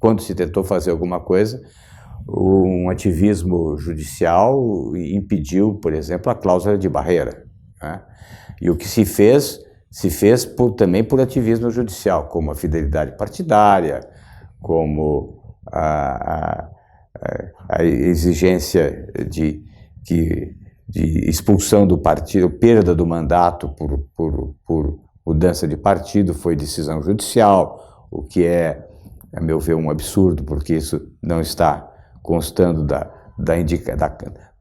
quando se tentou fazer alguma coisa, um ativismo judicial impediu, por exemplo, a cláusula de barreira, né? E o que se fez também por ativismo judicial, como a fidelidade partidária, como a exigência de expulsão do partido, perda do mandato por mudança de partido, foi decisão judicial, o que é, a meu ver, um absurdo, porque isso não está constando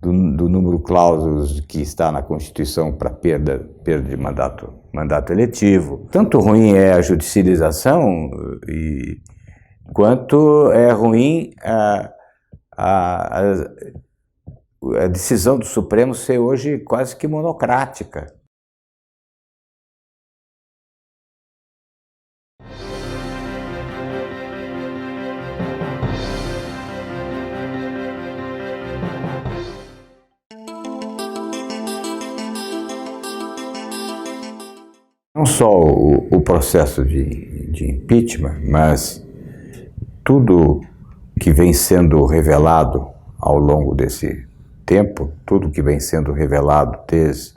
do número clausos que está na Constituição para perda de mandato eletivo. Tanto ruim é a judicialização quanto é ruim a decisão do Supremo ser hoje quase que monocrática. Não só o processo de impeachment, mas tudo que vem sendo revelado ao longo desse tempo, tudo que vem sendo revelado desde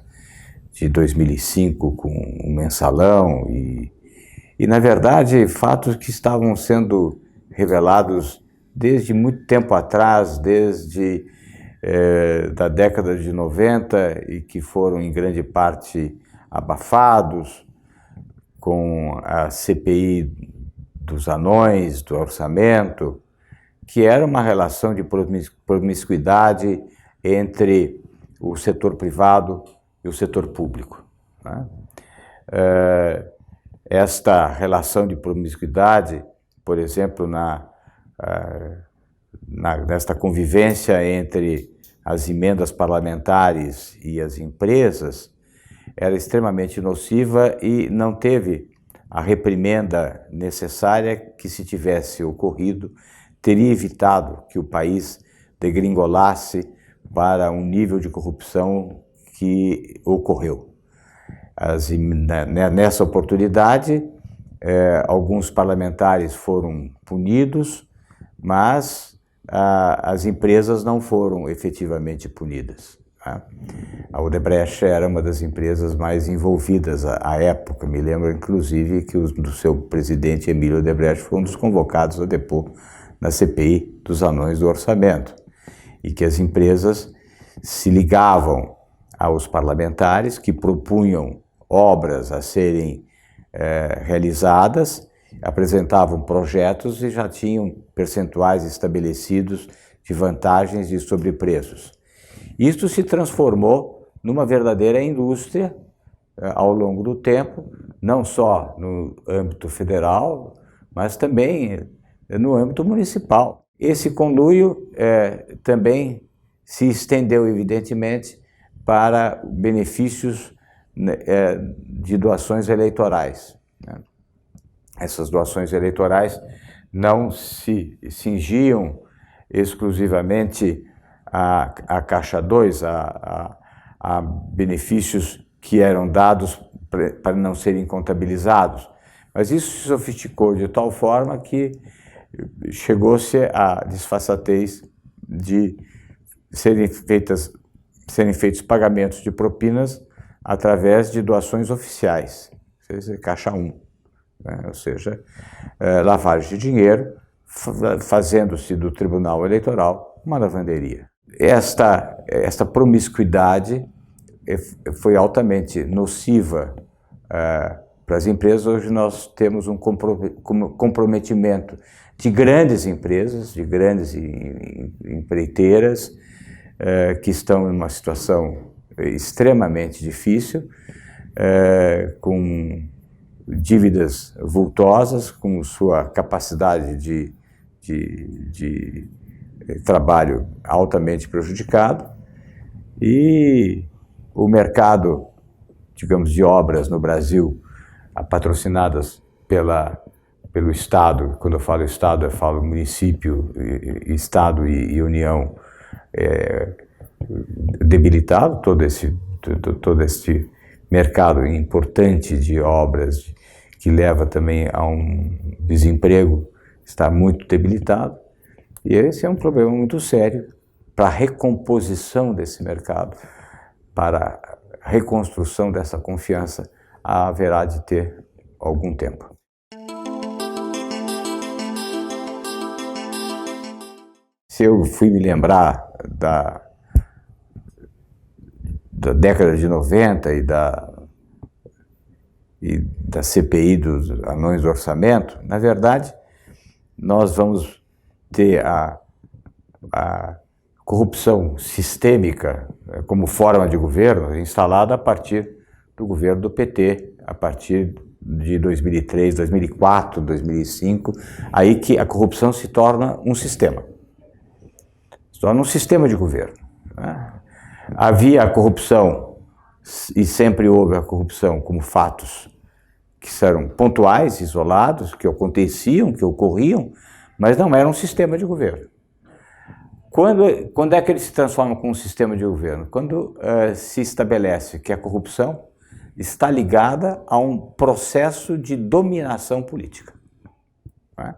2005 com o mensalão e na verdade, fatos que estavam sendo revelados desde muito tempo atrás, desde da década de 90 e que foram em grande parte abafados, com a CPI dos anões, do orçamento, que era uma relação de promiscuidade entre o setor privado e o setor público, né? Esta relação de promiscuidade, por exemplo, nesta convivência entre as emendas parlamentares e as empresas, era extremamente nociva e não teve a reprimenda necessária que, se tivesse ocorrido, teria evitado que o país degringolasse para um nível de corrupção que ocorreu. Nessa oportunidade, alguns parlamentares foram punidos, mas as empresas não foram efetivamente punidas. A Odebrecht era uma das empresas mais envolvidas à época. Me lembro, inclusive, que o seu presidente, Emílio Odebrecht, foi um dos convocados a depor na CPI dos anões do orçamento, e que as empresas se ligavam aos parlamentares que propunham obras a serem realizadas, apresentavam projetos e já tinham percentuais estabelecidos de vantagens e sobrepreços. Isto se transformou numa verdadeira indústria ao longo do tempo, não só no âmbito federal, mas também no âmbito municipal. Esse conluio também se estendeu, evidentemente, para benefícios de doações eleitorais, né? Essas doações eleitorais não se cingiam exclusivamente a Caixa 2, a benefícios que eram dados para não serem contabilizados, mas isso se sofisticou de tal forma que chegou-se à disfarçatez de serem feitos pagamentos de propinas através de doações oficiais, ou seja, Caixa 1, né? Ou seja, lavagem de dinheiro, fazendo-se do Tribunal Eleitoral uma lavanderia. Esta promiscuidade foi altamente nociva para as empresas. Hoje nós temos um comprometimento de grandes empresas, de grandes empreiteiras, que estão em uma situação extremamente difícil, com dívidas vultosas, com sua capacidade de trabalho altamente prejudicado, e o mercado, digamos, de obras no Brasil, patrocinadas pelo Estado. Quando eu falo Estado, eu falo município, Estado e União, debilitado, todo esse mercado importante de obras, que leva também a um desemprego está muito debilitado, e esse é um problema muito sério para a recomposição desse mercado, para a reconstrução dessa confiança, haverá de ter algum tempo. Se eu fui me lembrar da década de 90 e da CPI dos anões do orçamento, na verdade, nós vamos ter a corrupção sistêmica como forma de governo instalada a partir do governo do PT, a partir de 2003, 2004, 2005, aí que a corrupção se torna um sistema. Se torna um sistema de governo, né? Havia a corrupção, e sempre houve a corrupção como fatos que eram pontuais, isolados, que aconteciam, que ocorriam, mas não era um sistema de governo. Quando é que ele se transforma com um sistema de governo? Quando se estabelece que a corrupção está ligada a um processo de dominação política, né?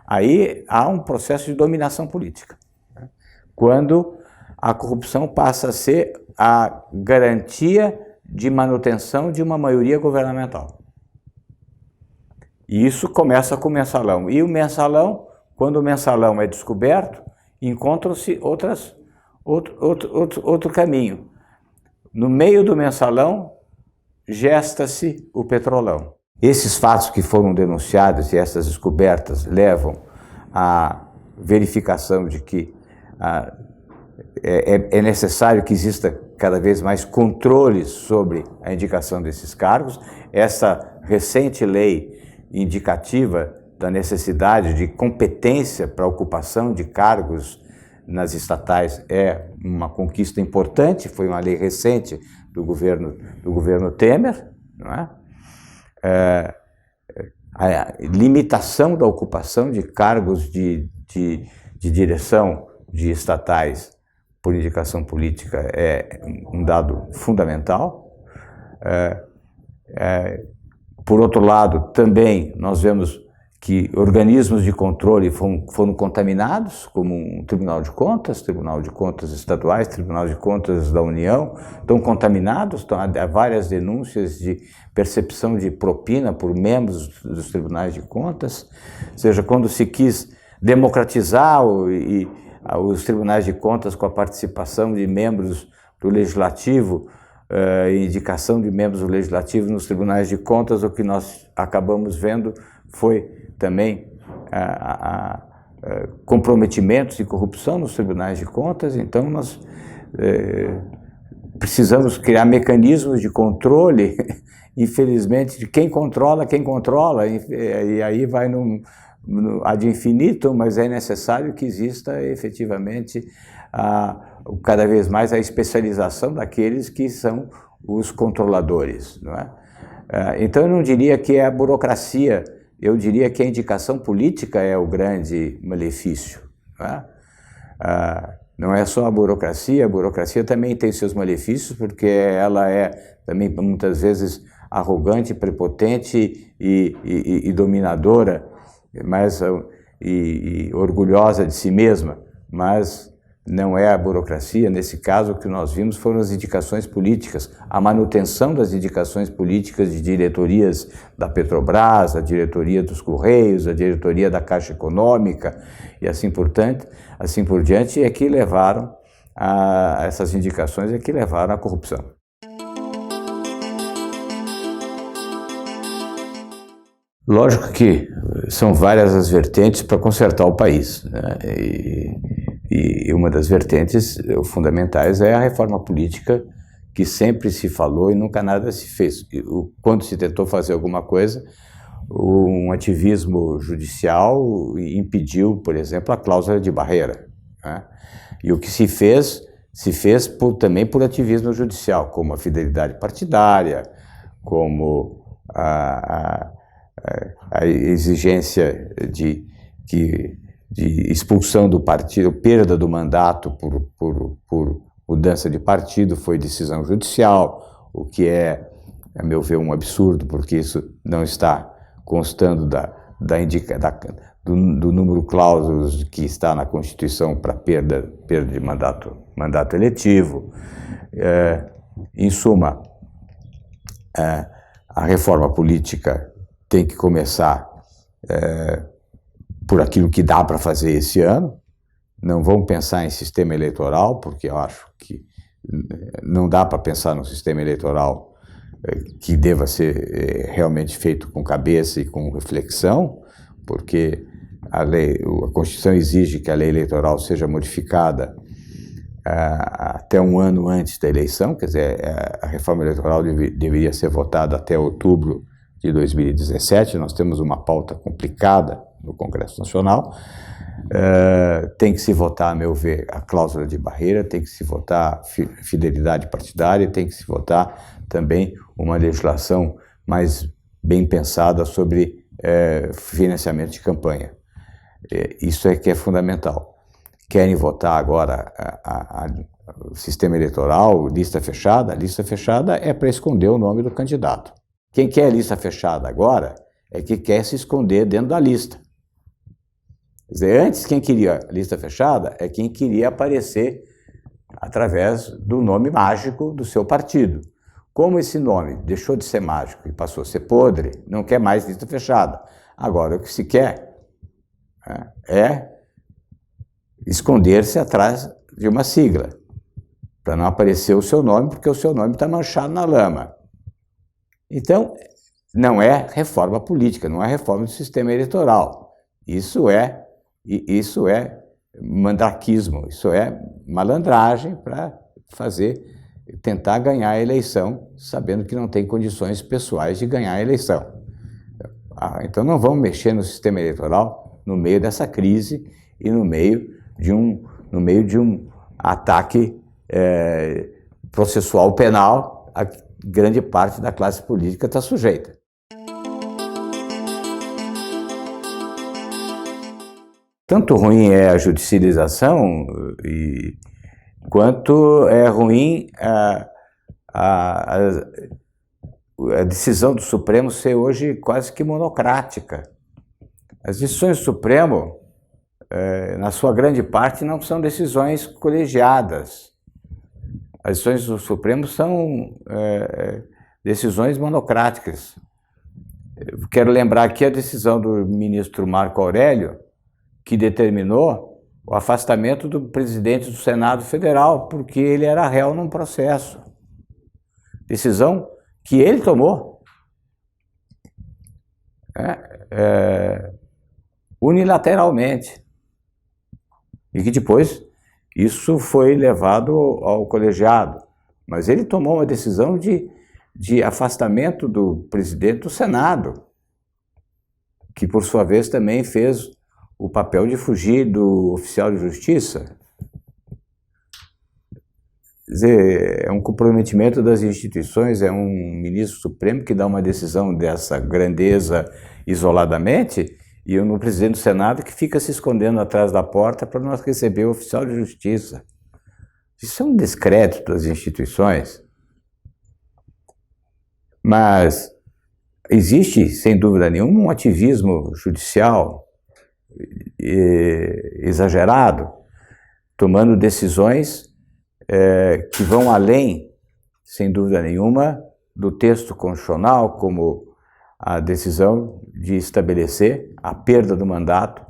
Aí há um processo de dominação política, né? Quando a corrupção passa a ser a garantia de manutenção de uma maioria governamental. E isso começa com o mensalão. E o mensalão, quando o mensalão é descoberto, encontram-se outro caminho. No meio do mensalão, gesta-se o petrolão. Esses fatos que foram denunciados e essas descobertas levam à verificação de que é necessário que exista cada vez mais controles sobre a indicação desses cargos. Essa recente lei indicativa da necessidade de competência para a ocupação de cargos nas estatais é uma conquista importante, foi uma lei recente do governo Temer, não é? A limitação da ocupação de cargos de direção de estatais por indicação política é um dado fundamental. Por outro lado, também nós vemos que organismos de controle foram contaminados, como um Tribunal de Contas estaduais, Tribunal de Contas da União, estão contaminados, há várias denúncias de percepção de propina por membros dos Tribunais de Contas, ou seja, quando se quis democratizar os Tribunais de Contas com a participação de membros do Legislativo, indicação de membros do Legislativo nos Tribunais de Contas, o que nós acabamos vendo foi também comprometimentos de corrupção nos Tribunais de Contas. Então nós precisamos criar mecanismos de controle, infelizmente, de quem controla, e aí vai ad infinitum, mas é necessário que exista efetivamente cada vez mais a especialização daqueles que são os controladores, não é? Então eu não diria que é a burocracia, eu diria que a indicação política é o grande malefício, não é? Não é só a burocracia também tem seus malefícios, porque ela é também muitas vezes arrogante, prepotente e dominadora, e orgulhosa de si mesma, mas não é a burocracia. Nesse caso, o que nós vimos foram as indicações políticas, a manutenção das indicações políticas de diretorias da Petrobras, a diretoria dos Correios, a diretoria da Caixa Econômica e assim por diante, é que levaram essas indicações é que levaram à corrupção. Lógico que são várias as vertentes para consertar o país, né? E uma das vertentes fundamentais é a reforma política, que sempre se falou e nunca nada se fez. Quando se tentou fazer alguma coisa, um ativismo judicial impediu, por exemplo, a cláusula de barreira, né? E o que se fez também por ativismo judicial, como a fidelidade partidária, como a exigência de expulsão do partido, perda do mandato por mudança de partido, foi decisão judicial, o que é, a meu ver, um absurdo, porque isso não está constando do número clausos que está na Constituição para perda de mandato eletivo. Em suma, a reforma política tem que começar por aquilo que dá para fazer esse ano. Não vamos pensar em sistema eleitoral, porque eu acho que não dá para pensar no sistema eleitoral que deva ser realmente feito com cabeça e com reflexão, porque a Constituição exige que a lei eleitoral seja modificada até um ano antes da eleição, quer dizer, a reforma eleitoral deveria ser votada até outubro de 2017, nós temos uma pauta complicada no Congresso Nacional. Tem que se votar, a meu ver, a cláusula de barreira, tem que se votar fidelidade partidária, tem que se votar também uma legislação mais bem pensada sobre financiamento de campanha. Isso é que é fundamental. Querem votar agora o sistema eleitoral, lista fechada? A lista fechada é para esconder o nome do candidato. Quem quer lista fechada agora é que quer se esconder dentro da lista. Quer dizer, antes quem queria lista fechada é quem queria aparecer através do nome mágico do seu partido. Como esse nome deixou de ser mágico e passou a ser podre, não quer mais lista fechada. Agora, o que se quer é esconder-se atrás de uma sigla, para não aparecer o seu nome, porque o seu nome está manchado na lama. Então, não é reforma política, não é reforma do sistema eleitoral. Isso é mandraquismo, isso é malandragem para tentar ganhar a eleição, sabendo que não tem condições pessoais de ganhar a eleição. Então não vamos mexer no sistema eleitoral no meio dessa crise e no meio de um ataque processual penal a grande parte da classe política está sujeita. Tanto ruim é a judicialização quanto é ruim a decisão do Supremo ser hoje quase que monocrática. As decisões do Supremo, na sua grande parte, não são decisões colegiadas. As decisões do Supremo são decisões monocráticas. Eu quero lembrar aqui a decisão do ministro Marco Aurélio, que determinou o afastamento do presidente do Senado Federal, porque ele era réu num processo. Decisão que ele tomou unilateralmente. E que depois isso foi levado ao colegiado. Mas ele tomou uma decisão de afastamento do presidente do Senado, que por sua vez também fez o papel de fugir do oficial de justiça. Quer dizer, é um comprometimento das instituições, é um ministro supremo que dá uma decisão dessa grandeza isoladamente, e um presidente do Senado que fica se escondendo atrás da porta para não receber o oficial de justiça. Isso é um descrédito das instituições. Mas existe, sem dúvida nenhuma, um ativismo judicial exagerado, tomando decisões que vão além, sem dúvida nenhuma, do texto constitucional, como a decisão de estabelecer a perda do mandato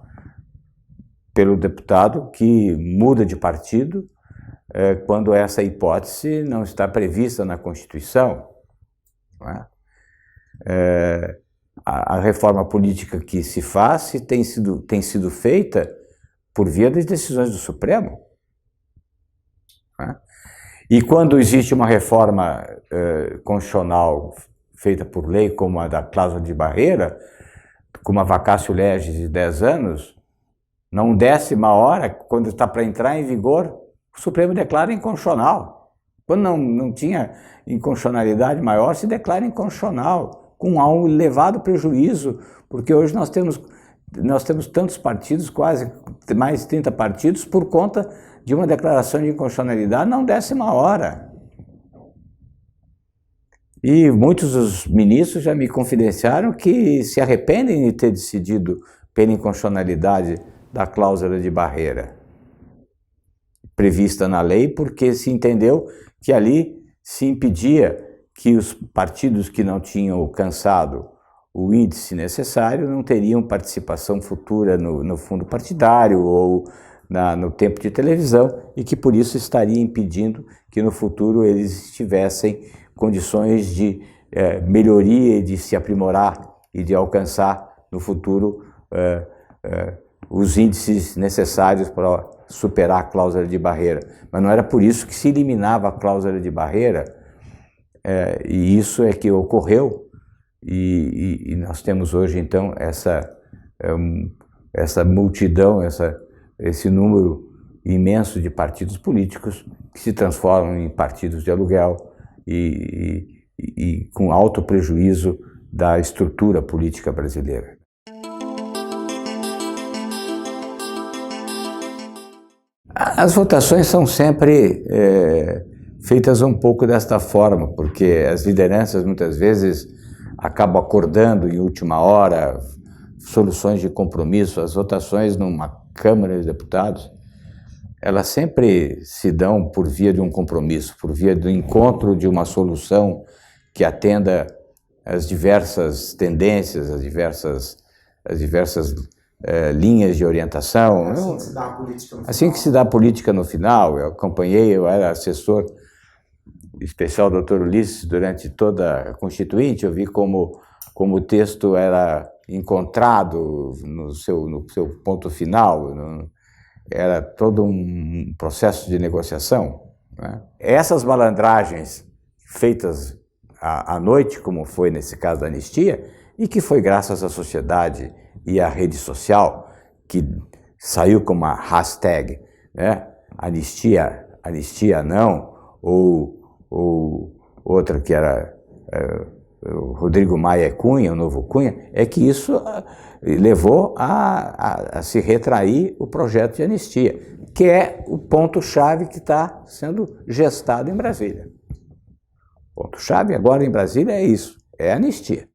pelo deputado que muda de partido quando essa hipótese não está prevista na Constituição. Não é? A reforma política que se faz tem sido feita por via das decisões do Supremo. Né? E quando existe uma reforma constitucional feita por lei, como a da cláusula de barreira, com uma vacatio legis de 10 anos, não desce uma hora, quando está para entrar em vigor, o Supremo declara inconstitucional. Quando não tinha inconstitucionalidade maior, se declara inconstitucional, com um elevado prejuízo, porque hoje nós temos tantos partidos, quase mais de 30 partidos, por conta de uma declaração de inconstitucionalidade, não desce uma hora. E muitos dos ministros já me confidenciaram que se arrependem de ter decidido pela inconstitucionalidade da cláusula de barreira prevista na lei, porque se entendeu que ali se impedia que os partidos que não tinham alcançado o índice necessário não teriam participação futura no fundo partidário ou no tempo de televisão, e que por isso estaria impedindo que no futuro eles tivessem condições de melhoria e de se aprimorar e de alcançar no futuro os índices necessários para superar a cláusula de barreira. Mas não era por isso que se eliminava a cláusula de barreira, e isso é que ocorreu, e nós temos hoje então essa multidão, esse número imenso de partidos políticos que se transformam em partidos de aluguel e com alto prejuízo da estrutura política brasileira. As votações são sempre feitas um pouco desta forma, porque as lideranças muitas vezes acabam acordando em última hora soluções de compromisso. As votações numa Câmara de Deputados, elas sempre se dão por via de um compromisso, por via do encontro de uma solução que atenda às diversas tendências, às diversas linhas de orientação. Assim que se dá a política no final. Assim que se dá a política no final. Eu acompanhei, eu era assessor especial do Dr. Ulisses durante toda a Constituinte. Eu vi como o texto era encontrado no seu ponto final, era todo um processo de negociação, né? Essas malandragens feitas à noite, como foi nesse caso da anistia, e que foi graças à sociedade e à rede social, que saiu com uma hashtag, né? Anistia não, ou outra que era o Rodrigo Maia Cunha, o novo Cunha, é que isso levou a se retrair o projeto de anistia, que é o ponto-chave que está sendo gestado em Brasília. O ponto-chave agora em Brasília é isso, é a anistia.